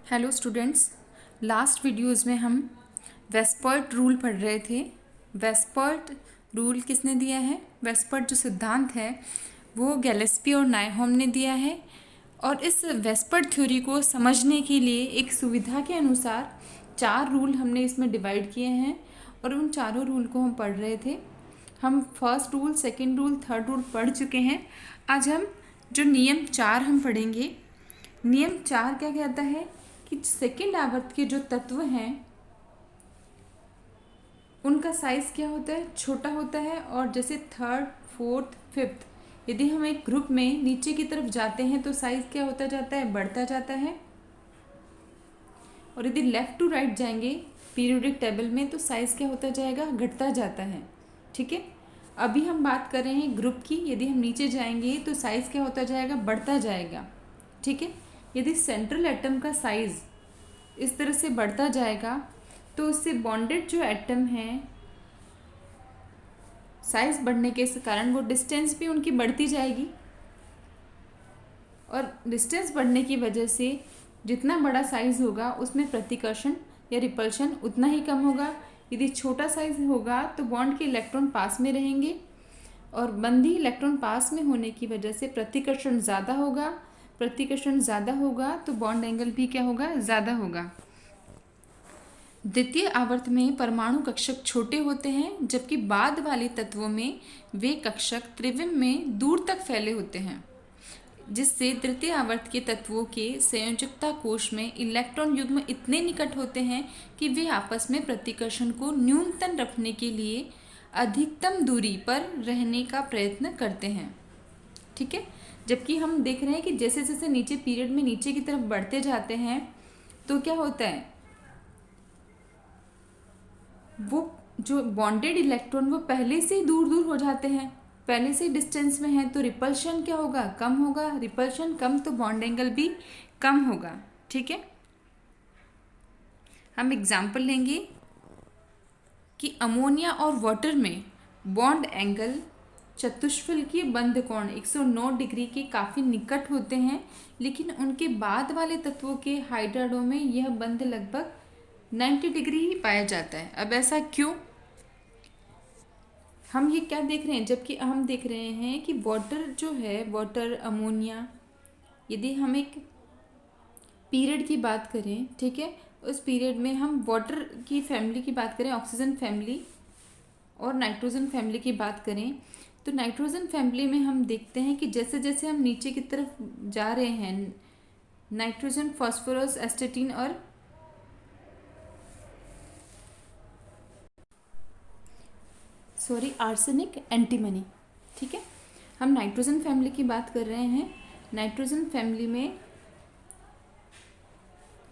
Hello students, last videos में हम वेस्पर्ट rule पढ़ रहे थे। वेस्पर्ट रूल किसने दिया है? वेस्पर्ट जो सिद्धांत है वो गैलेस्पी और नायहोम ने दिया है। और इस वेस्पर्ट थ्योरी को समझने के लिए एक सुविधा के अनुसार 4 रूल हमने इसमें डिवाइड किए हैं और उन चारों रूल को हम पढ़ रहे थे। हम first rule, second rule, third rule पढ़ चुके हैं। आज हम जो नियम 4 हम पढ़ेंगे। नियम 4 क्या कहता है कि सेकेंड आवर्त के जो तत्व हैं उनका साइज क्या होता है? छोटा होता है। और जैसे थर्ड, फोर्थ, फिफ्थ, यदि हम एक ग्रुप में नीचे की तरफ जाते हैं तो साइज क्या होता जाता है? बढ़ता जाता है। और यदि लेफ्ट टू राइट जाएंगे पीरियोडिक टेबल में तो साइज क्या होता जाएगा? घटता जाता है। ठीक है, अभी हम बात कर रहे हैं ग्रुप की। यदि हम नीचे जाएंगे तो साइज क्या होता जाएगा? बढ़ता जाएगा। ठीक है, यदि सेंट्रल एटम का साइज इस तरह से बढ़ता जाएगा तो उससे बॉन्डेड जो एटम है साइज बढ़ने के कारण वो डिस्टेंस भी उनकी बढ़ती जाएगी। और डिस्टेंस बढ़ने की वजह से जितना बड़ा साइज होगा उसमें प्रतिकर्षण या रिपल्शन उतना ही कम होगा। यदि छोटा साइज होगा तो बॉन्ड के इलेक्ट्रॉन पास में रहेंगे और बंधी इलेक्ट्रॉन पास में होने की वजह से प्रतिकर्षण ज़्यादा होगा। प्रतिकर्षण ज़्यादा होगा तो बॉन्ड एंगल भी क्या होगा? ज़्यादा होगा। द्वितीय आवर्त में परमाणु कक्षक छोटे होते हैं जबकि बाद वाले तत्वों में वे कक्षक त्रिविम में दूर तक फैले होते हैं, जिससे तृतीय आवर्त के तत्वों के संयोजकता कोश में इलेक्ट्रॉन युग्म इतने निकट होते हैं कि वे आपस में प्रतिकर्षण को न्यूनतम रखने के लिए अधिकतम दूरी पर रहने का प्रयत्न करते हैं। ठीक है, जबकि हम देख रहे हैं कि जैसे जैसे नीचे पीरियड में नीचे की तरफ बढ़ते जाते हैं तो क्या होता है, वो जो बॉन्डेड इलेक्ट्रॉन वो पहले से ही दूर दूर हो जाते हैं, पहले से ही डिस्टेंस में है, तो रिपल्शन क्या होगा? कम होगा। रिपल्शन कम तो बॉन्ड एंगल भी कम होगा। ठीक है, हम एग्जाम्पल लेंगे कि अमोनिया और वाटर में बॉन्ड एंगल चतुष्फलकीय बंध कोण 109 डिग्री के काफ़ी निकट होते हैं, लेकिन उनके बाद वाले तत्वों के हाइड्राडो में यह बंध लगभग 90 डिग्री ही पाया जाता है। अब ऐसा क्यों? हम ये क्या देख रहे हैं? जबकि हम देख रहे हैं कि वाटर जो है, वाटर, अमोनिया, यदि हम एक पीरियड की बात करें, ठीक है, उस पीरियड में हम वाटर की फैमिली की बात करें, ऑक्सीजन फैमिली और नाइट्रोजन फैमिली की बात करें, तो नाइट्रोजन फैमिली में हम देखते हैं कि जैसे जैसे हम नीचे की तरफ जा रहे हैं, नाइट्रोजन, फास्फोरस, एस्टेटिन और आर्सेनिक, एंटीमनी। ठीक है, हम नाइट्रोजन फैमिली की बात कर रहे हैं। नाइट्रोजन फैमिली में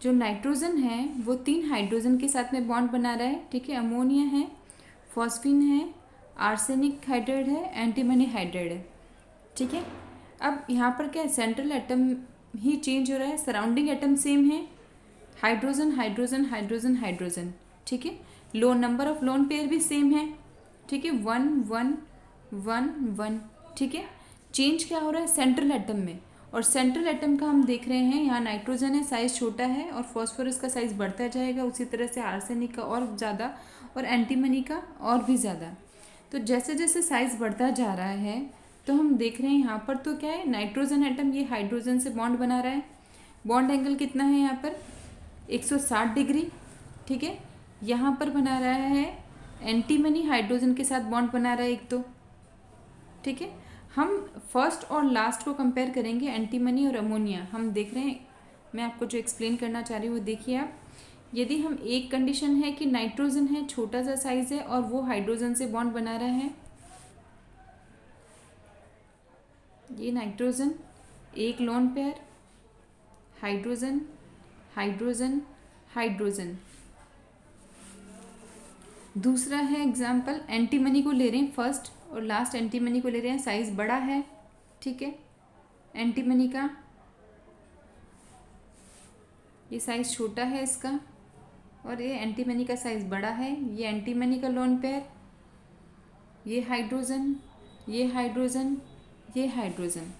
जो नाइट्रोजन है वो 3 हाइड्रोजन के साथ में बॉन्ड बना रहा है। ठीक है, अमोनिया है, फॉस्फीन है, आर्सेनिक हाइड्राइड है, एंटीमनी हाइड्राइड है। ठीक है, अब यहाँ पर क्या है? सेंट्रल एटम ही चेंज हो रहा है, सराउंडिंग एटम सेम है, हाइड्रोजन हाइड्रोजन हाइड्रोजन हाइड्रोजन। ठीक है, नंबर ऑफ लोन पेयर भी सेम है। ठीक है, 1 1 1 1। ठीक है, चेंज क्या हो रहा है? सेंट्रल एटम में। और सेंट्रल एटम का हम देख रहे हैं, यहाँ नाइट्रोजन है, साइज़ छोटा है, और फॉस्फोरस का साइज़ बढ़ता जाएगा, उसी तरह से आर्सेनिक का और ज़्यादा, और एंटीमनी का और भी ज़्यादा। तो जैसे जैसे साइज़ बढ़ता जा रहा है तो हम देख रहे हैं यहाँ पर तो क्या है, नाइट्रोजन एटम ये हाइड्रोजन से बॉन्ड बना रहा है। बॉन्ड एंगल कितना है यहाँ पर? 160 डिग्री। ठीक है, यहाँ पर बना रहा है एंटीमनी हाइड्रोजन के साथ बॉन्ड बना रहा है एक तो। ठीक है, हम फर्स्ट और लास्ट को कंपेयर करेंगे, एंटीमनी और अमोनिया। हम देख रहे हैं, मैं आपको जो एक्सप्लेन करना चाह रही हूँ वो देखिए आप। यदि हम एक कंडीशन है कि नाइट्रोजन है, छोटा सा साइज है और वो हाइड्रोजन से बॉन्ड बना रहा है, ये नाइट्रोजन, एक lone pair, hydrogen hydrogen hydrogen. दूसरा है एग्जाम्पल, एंटीमनी को ले रहे हैं, फर्स्ट और लास्ट एंटीमनी को ले रहे हैं, साइज़ बड़ा है। ठीक है, एंटीमनी का ये साइज़ छोटा है इसका, और ये एंटीमनी का साइज़ बड़ा है। ये एंटीमनी का लोन पेयर, ये हाइड्रोजन, ये हाइड्रोजन, ये हाइड्रोजन।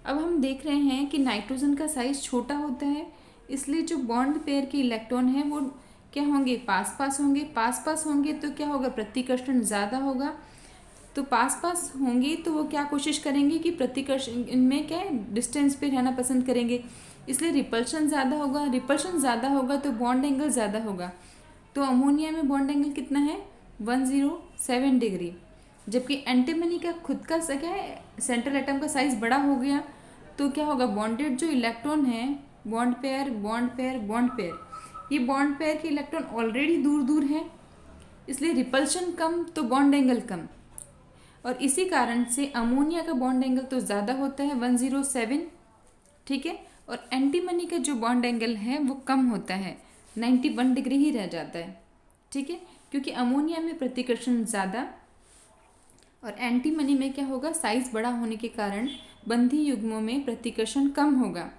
अब हम देख रहे हैं कि नाइट्रोजन का साइज़ छोटा होता है, इसलिए जो बॉन्ड पेयर के इलेक्ट्रॉन हैं वो क्या होंगे, पास पास होंगे। पास पास होंगे तो क्या होगा, प्रतिकर्षण ज़्यादा होगा। तो पास पास होंगी तो वो क्या कोशिश करेंगे कि प्रतिकर्षण इनमें क्या है, डिस्टेंस पे रहना पसंद करेंगे, इसलिए रिपल्शन ज़्यादा होगा। रिपल्शन ज़्यादा होगा तो बॉन्ड एंगल ज़्यादा होगा। तो अमोनिया में बॉन्ड एंगल कितना है, 107 डिग्री। जबकि एंटीमनी का खुद का क्या है, सेंट्रल एटम का साइज बड़ा हो गया तो क्या होगा, बॉन्डेड जो इलेक्ट्रॉन है, bond pair bond pair bond pair, ये बॉन्ड पेयर के इलेक्ट्रॉन ऑलरेडी दूर दूर हैं, इसलिए रिपल्शन कम तो बॉन्ड एंगल कम। और इसी कारण से अमोनिया का बॉन्ड एंगल तो ज़्यादा होता है 107, ठीक है। और एंटीमनी का जो बॉन्ड एंगल है वो कम होता है, 91 डिग्री ही रह जाता है, ठीक है। क्योंकि अमोनिया में प्रतिकर्षण ज़्यादा और एंटीमनी में क्या होगा, साइज बड़ा होने के कारण बंधी युग्मों में प्रतिकर्षण कम होगा,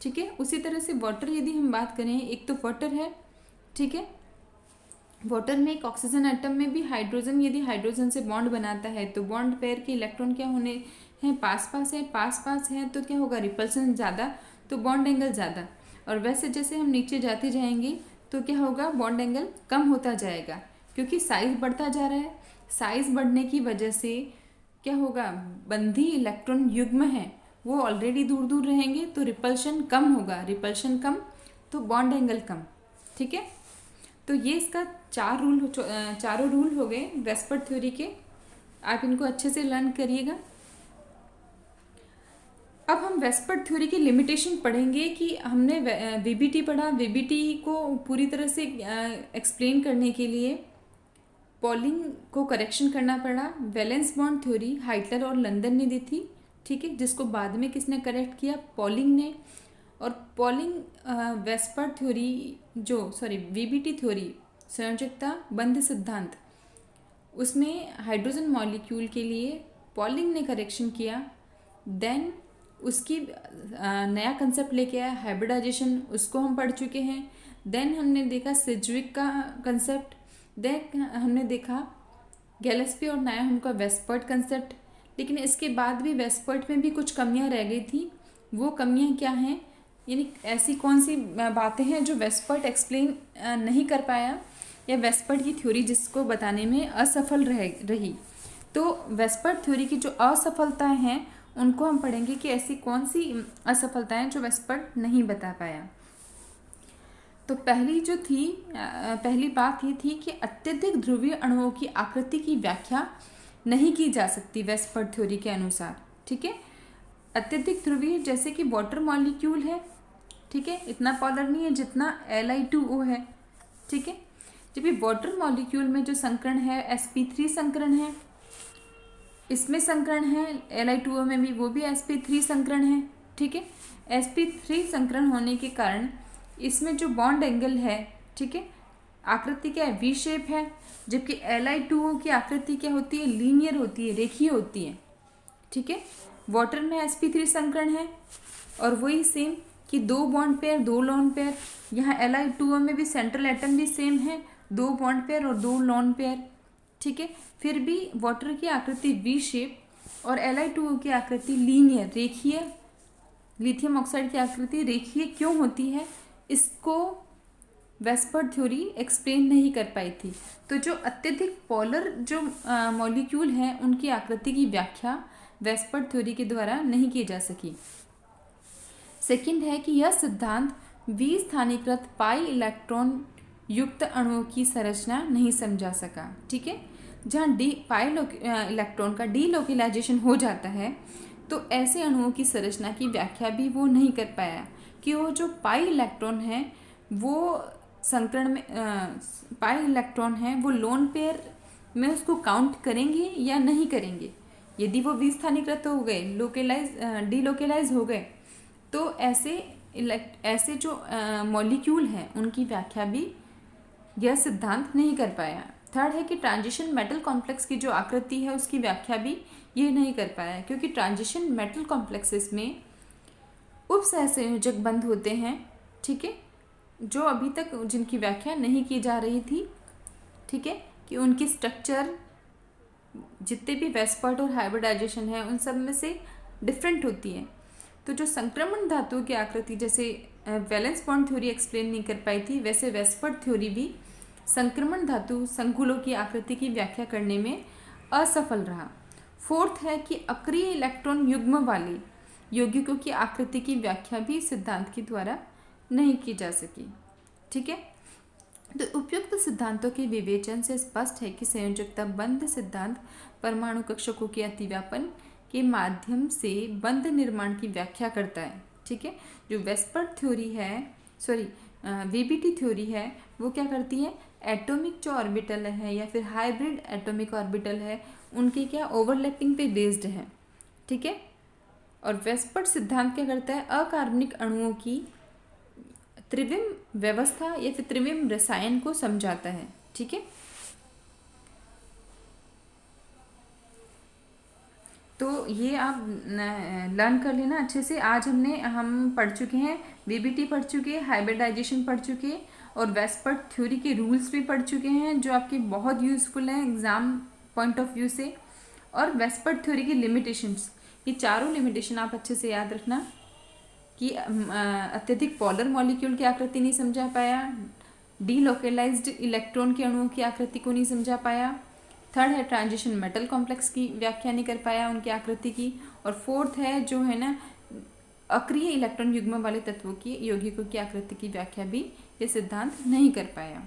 ठीक है। उसी तरह से वाटर यदि हम बात करें, एक तो वाटर है, ठीक है। वाटर में एक ऑक्सीजन एटम में भी हाइड्रोजन यदि हाइड्रोजन से बॉन्ड बनाता है तो बॉन्ड पेयर के इलेक्ट्रॉन क्या होने हैं, पास पास है तो क्या होगा, रिपल्सन ज़्यादा तो बॉन्ड एंगल ज़्यादा। और वैसे जैसे हम नीचे जाते जाएंगे तो क्या होगा, बॉन्ड एंगल कम होता जाएगा क्योंकि साइज बढ़ता जा रहा है। साइज बढ़ने की वजह से क्या होगा, बंधी इलेक्ट्रॉन युग्म है वो ऑलरेडी दूर दूर रहेंगे तो रिपल्शन कम होगा, रिपल्शन कम तो बॉन्ड एंगल कम, ठीक है। तो ये इसका चारों रूल हो गए वेस्पर्ड थ्योरी के, आप इनको अच्छे से लर्न करिएगा। अब हम वेस्पर्ड थ्योरी की लिमिटेशन पढ़ेंगे कि हमने वीबीटी पढ़ा, वीबीटी को पूरी तरह से एक्सप्लेन करने के लिए पॉलिंग को करेक्शन करना पड़ा। वैलेंस बॉन्ड थ्योरी हाइटलर और लंदन ने दी थी, ठीक है, जिसको बाद में किसने करेक्ट किया, पॉलिंग ने। और पॉलिंग वेस्पर्ड थ्योरी वीबीटी थ्योरी संयोजकता बंध सिद्धांत, उसमें हाइड्रोजन मॉलिक्यूल के लिए पॉलिंग ने करेक्शन किया। देन उसकी नया कंसेप्ट लेके आया हाइब्रिडाइजेशन, उसको हम पढ़ चुके हैं। देन हमने देखा सिज्विक का कंसेप्ट, देन हमने देखा गैलेस्पी और नायाम का वेस्पर्ड कंसेप्ट। लेकिन इसके बाद भी वेस्पर्ड में भी कुछ कमियां रह गई थी। वो कमियां क्या हैं, यानी ऐसी कौन सी बातें हैं जो वेस्पर्ड एक्सप्लेन नहीं कर पाया या वेस्पर्ड की थ्योरी जिसको बताने में असफल रही। तो वेस्पर्ड थ्योरी की जो असफलताएं हैं उनको हम पढ़ेंगे कि ऐसी कौन सी असफलताएं जो वेस्पर्ड नहीं बता पाया। तो पहली बात ये थी कि अत्यधिक ध्रुवीय अणुओं की आकृति की व्याख्या नहीं की जा सकती वेस्पर्ड थ्योरी के अनुसार, ठीक है। अत्यधिक ध्रुवीय जैसे कि वाटर मॉलिक्यूल है, ठीक है, इतना पॉलर नहीं है जितना Li2O है, ठीक है। जबकि वाटर मॉलिक्यूल में जो संकरण है sp3 संकरण है, इसमें संकरण है Li2O में भी, वो भी sp3 संकरण है, ठीक है। sp3 संकरण होने के कारण इसमें जो बॉन्ड एंगल है, ठीक है, आकृति क्या है, वी शेप है। जबकि Li2O की आकृति क्या होती है, लीनियर होती है, रेखीय होती है, ठीक है। वाटर में sp3 संकरण है और वही सेम कि 2 बॉन्ड पेयर 2 लोन पेयर, यहाँ Li2O में भी सेंट्रल एटम भी सेम है, 2 बॉन्ड पेयर और 2 लोन पेयर, ठीक है। फिर भी वाटर की आकृति वी शेप और Li2O की आकृति लीनियर रेखीय, लिथियम ऑक्साइड की आकृति रेखीय क्यों होती है, इसको वेस्पर्ड थ्योरी एक्सप्लेन नहीं कर पाई थी। तो जो अत्यधिक पोलर जो मॉलिक्यूल हैं उनकी आकृति की व्याख्या वेस्पर्ड थ्योरी के द्वारा नहीं की जा सकी। सेकंड है कि यह सिद्धांत विस्थानीकृत पाई इलेक्ट्रॉन युक्त अणुओं की संरचना नहीं समझा सका, ठीक है। जहाँ पाई इलेक्ट्रॉन का डीलोकेलाइजेशन हो जाता है तो ऐसे अणुओं की संरचना की व्याख्या भी वो नहीं कर पाया कि वो जो पाई इलेक्ट्रॉन है वो संकरण में पाई इलेक्ट्रॉन है वो लोन पेयर में उसको काउंट करेंगे या नहीं करेंगे। यदि वो विस्थानीकृत हो गए, डीलोकेलाइज हो गए, तो ऐसे जो मॉलिक्यूल हैं उनकी व्याख्या भी यह सिद्धांत नहीं कर पाया। थर्ड है कि ट्रांजिशन मेटल कॉम्प्लेक्स की जो आकृति है उसकी व्याख्या भी ये नहीं कर पाया, क्योंकि ट्रांजिशन मेटल कॉम्प्लेक्सेस में उपसहसंयोजक बंध होते हैं, ठीक है, जो अभी तक जिनकी व्याख्या नहीं की जा रही थी, ठीक है, कि उनकी स्ट्रक्चर जितने भी वेस्पर्ड और हाइब्रिडाइजेशन है उन सब में से डिफरेंट होती है। तो जो संक्रमण धातुओं की आकृति जैसे वैलेंस बॉन्ड थ्योरी एक्सप्लेन नहीं कर पाई थी, वैसे वेस्पर्ड थ्योरी भी संक्रमण धातु संकुलों की आकृति की व्याख्या करने में असफल रहा। फोर्थ है कि अक्रिय इलेक्ट्रॉन युग्म वाले यौगिकों की आकृति की व्याख्या भी इस सिद्धांत के द्वारा नहीं की जा सकी। ठीक है, तो उपयुक्त सिद्धांतों के विवेचन से स्पष्ट है कि संयोजकता बंध सिद्धांत परमाणु कक्षकों के अतिव्यापन के माध्यम से बंध निर्माण की व्याख्या करता है। ठीक है, जो वेस्पर्ड थ्योरी है, वीबीटी थ्योरी है, वो क्या करती है, एटॉमिक जो ऑर्बिटल है या फिर हाइब्रिड एटॉमिक ऑर्बिटल है उनके क्या ओवरलैपिंग पे बेस्ड है। ठीक है, और वेस्पर्ड सिद्धांत क्या करता है, अकार्बनिक अणुओं की त्रिविम व्यवस्था या फिर त्रिविम रसायन को समझाता है। ठीक है, तो ये आप लर्न कर लेना अच्छे से। आज हम पढ़ चुके हैं, वीबीटी पढ़ चुके हैं, हाइब्रिडाइजेशन पढ़ चुके हैं और वेस्पर्ड थ्योरी के रूल्स भी पढ़ चुके हैं जो आपके बहुत यूज़फुल हैं एग्ज़ाम पॉइंट ऑफ व्यू से। और वेस्पर्ड थ्योरी की लिमिटेशंस, ये चारों लिमिटेशन आप अच्छे से याद रखना कि अत्यधिक पॉलर मॉलिक्यूल की आकृति नहीं समझा पाया, डीलोकेलाइज्ड इलेक्ट्रॉन के अणुओं की आकृति को नहीं समझा पाया, थर्ड है ट्रांजिशन मेटल कॉम्प्लेक्स की व्याख्या नहीं कर पाया उनकी आकृति की, और फोर्थ है जो है ना अक्रिय इलेक्ट्रॉन युग्म वाले तत्वों की यौगिकों की आकृति की व्याख्या भी ये सिद्धांत नहीं कर पाया।